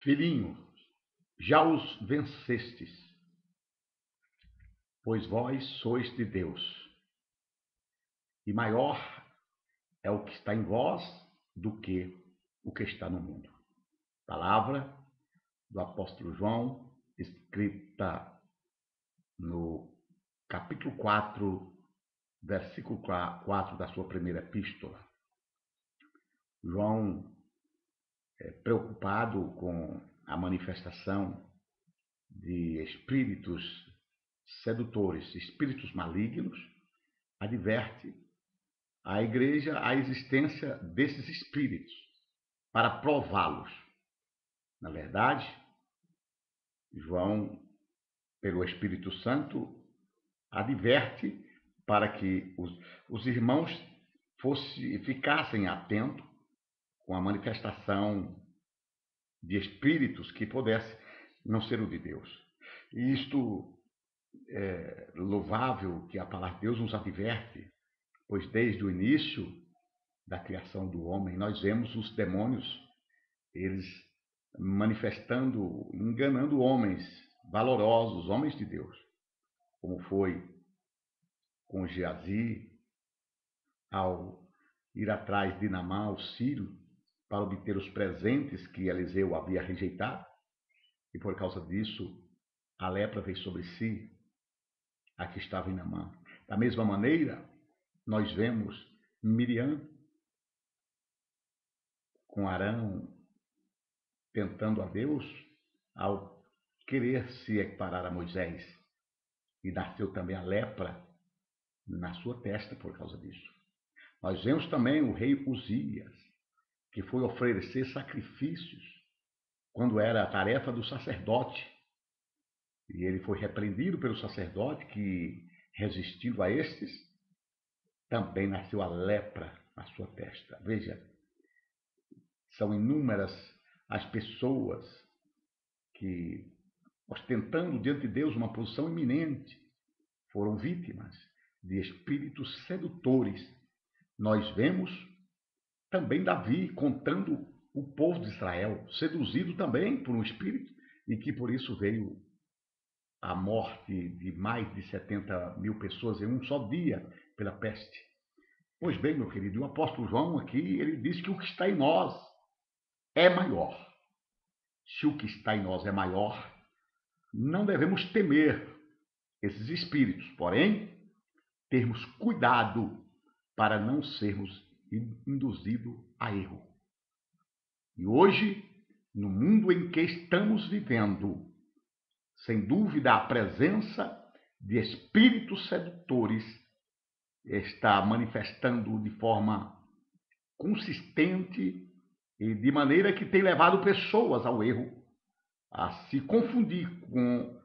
Filhinhos, já os vencestes, pois vós sois de Deus, e maior é o que está em vós do que o que está no mundo. Palavra do apóstolo João, escrita no capítulo 4, versículo 4 da sua primeira epístola. João é preocupado com a manifestação de espíritos sedutores, espíritos malignos, adverte a igreja a existência desses espíritos para prová-los. Na verdade, João, pelo Espírito Santo, adverte para que os irmãos ficassem atentos com a manifestação de espíritos que pudesse não ser o de Deus. E isto é louvável que a palavra de Deus nos adverte, pois desde o início da criação do homem, nós vemos os demônios, eles manifestando, enganando homens valorosos, homens de Deus, como foi com Geazi, ao ir atrás de Naamã, o sírio, para obter os presentes que Eliseu havia rejeitado, e por causa disso a lepra veio sobre si, a que estava em Naamã. Da mesma maneira, nós vemos Miriam com Arão tentando a Deus ao querer se equiparar a Moisés, e nasceu também a lepra na sua testa por causa disso. Nós vemos também o rei Uzias, que foi oferecer sacrifícios quando era a tarefa do sacerdote. E ele foi repreendido pelo sacerdote que, resistindo a estes, também nasceu a lepra na sua testa. Veja, são inúmeras as pessoas que, ostentando diante de Deus uma posição eminente, foram vítimas de espíritos sedutores. Nós vemos também Davi contando o povo de Israel, seduzido também por um espírito, e que por isso veio a morte de mais de 70 mil pessoas em um só dia pela peste. Pois bem, meu querido, o apóstolo João aqui, ele diz que o que está em nós é maior. Se o que está em nós é maior, não devemos temer esses espíritos, porém, termos cuidado para não sermos induzidos a erro. E hoje, no mundo em que estamos vivendo, sem dúvida a presença de espíritos sedutores está manifestando de forma consistente e de maneira que tem levado pessoas ao erro, a se confundir com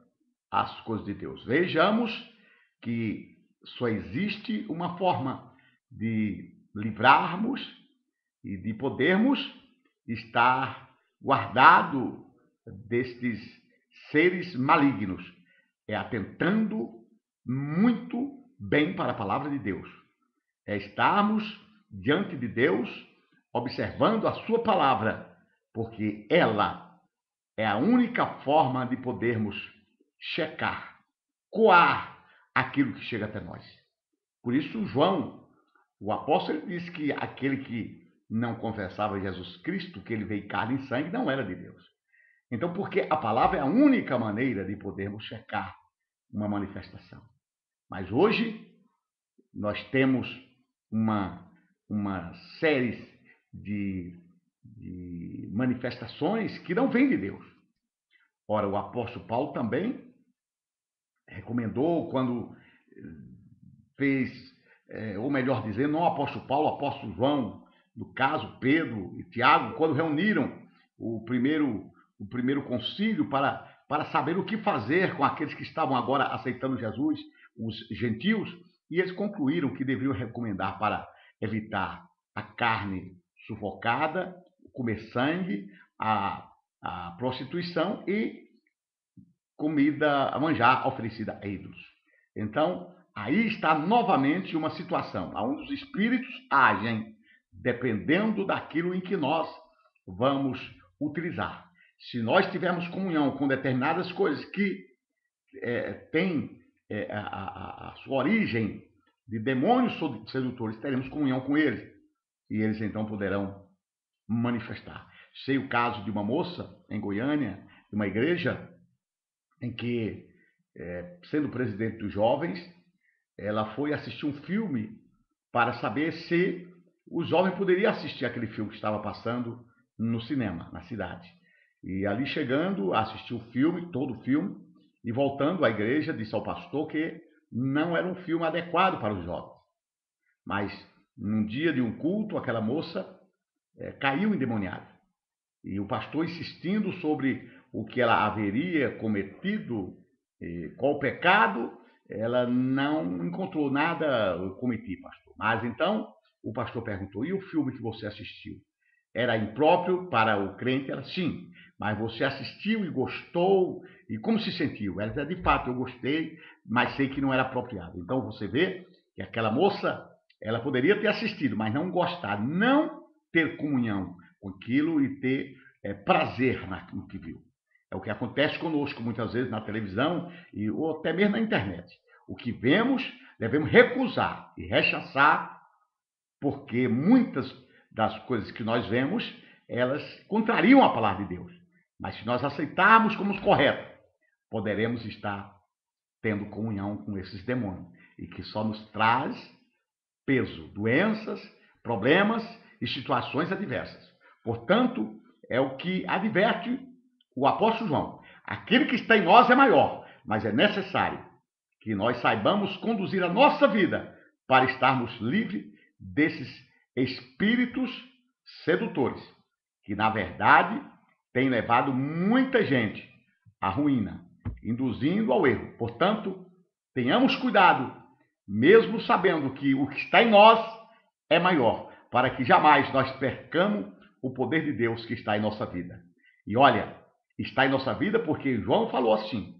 as coisas de Deus. Vejamos que só existe uma forma de livrarmos e de podermos estar guardado destes seres malignos, é atentando muito bem para a palavra de Deus, é estarmos diante de Deus, observando a sua palavra, porque ela é a única forma de podermos checar, coar aquilo que chega até nós. Por isso, João, o apóstolo, diz que aquele que não confessava Jesus Cristo, que ele veio carne e sangue, não era de Deus. Então, porque a palavra é a única maneira de podermos checar uma manifestação. Mas hoje, nós temos uma série de manifestações que não vêm de Deus. Ora, o apóstolo Paulo também recomendou, quando fez, ou melhor dizendo, não o apóstolo Paulo, o apóstolo João, no caso, Pedro e Tiago, quando reuniram o primeiro concílio para saber o que fazer com aqueles que estavam agora aceitando Jesus, os gentios, e eles concluíram que deveriam recomendar para evitar a carne sufocada, comer sangue, a prostituição e comida, manjar oferecida a ídolos. Então, aí está novamente uma situação onde os espíritos agem dependendo daquilo em que nós vamos utilizar. Se nós tivermos comunhão com determinadas coisas que têm a sua origem de demônios sedutores, teremos comunhão com eles. E eles então poderão manifestar. Sei o caso de uma moça em Goiânia, de uma igreja, em que, sendo presidente dos jovens, ela foi assistir um filme para saber se o jovem poderia assistir aquele filme que estava passando no cinema, na cidade. E ali chegando, assistiu o filme, todo o filme, e voltando à igreja, disse ao pastor que não era um filme adequado para os jovens. Mas, num dia de um culto, aquela moça caiu endemoniada. E o pastor insistindo sobre o que ela haveria cometido, qual o pecado, ela não encontrou nada. Eu cometi, pastor. Mas então o pastor perguntou: e o filme que você assistiu? Era impróprio para o crente? Ela: sim. Mas você assistiu e gostou? E como se sentiu? Ela disse: de fato, eu gostei, mas sei que não era apropriado. Então você vê que aquela moça, ela poderia ter assistido, mas não gostar, não ter comunhão com aquilo e ter prazer no que viu. É o que acontece conosco muitas vezes na televisão ou até mesmo na internet. O que vemos, devemos recusar e rechaçar, porque muitas das coisas que nós vemos, elas contrariam a palavra de Deus. Mas se nós aceitarmos como correto, poderemos estar tendo comunhão com esses demônios, e que só nos traz peso, doenças, problemas e situações adversas. Portanto, é o que adverte o apóstolo João. Aquele que está em nós é maior, mas é necessário que nós saibamos conduzir a nossa vida para estarmos livres desses espíritos sedutores, que na verdade têm levado muita gente à ruína, induzindo ao erro. Portanto, tenhamos cuidado, mesmo sabendo que o que está em nós é maior, para que jamais nós percamos o poder de Deus que está em nossa vida. E olha, está em nossa vida porque João falou assim: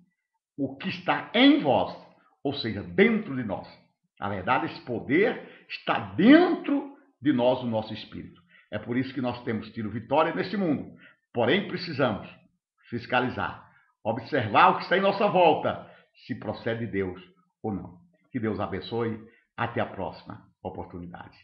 o que está em vós, ou seja, dentro de nós. Na verdade, esse poder está dentro de nós, o nosso espírito. É por isso que nós temos tido vitória nesse mundo. Porém, precisamos fiscalizar, observar o que está em nossa volta, se procede de Deus ou não. Que Deus abençoe. Até a próxima oportunidade.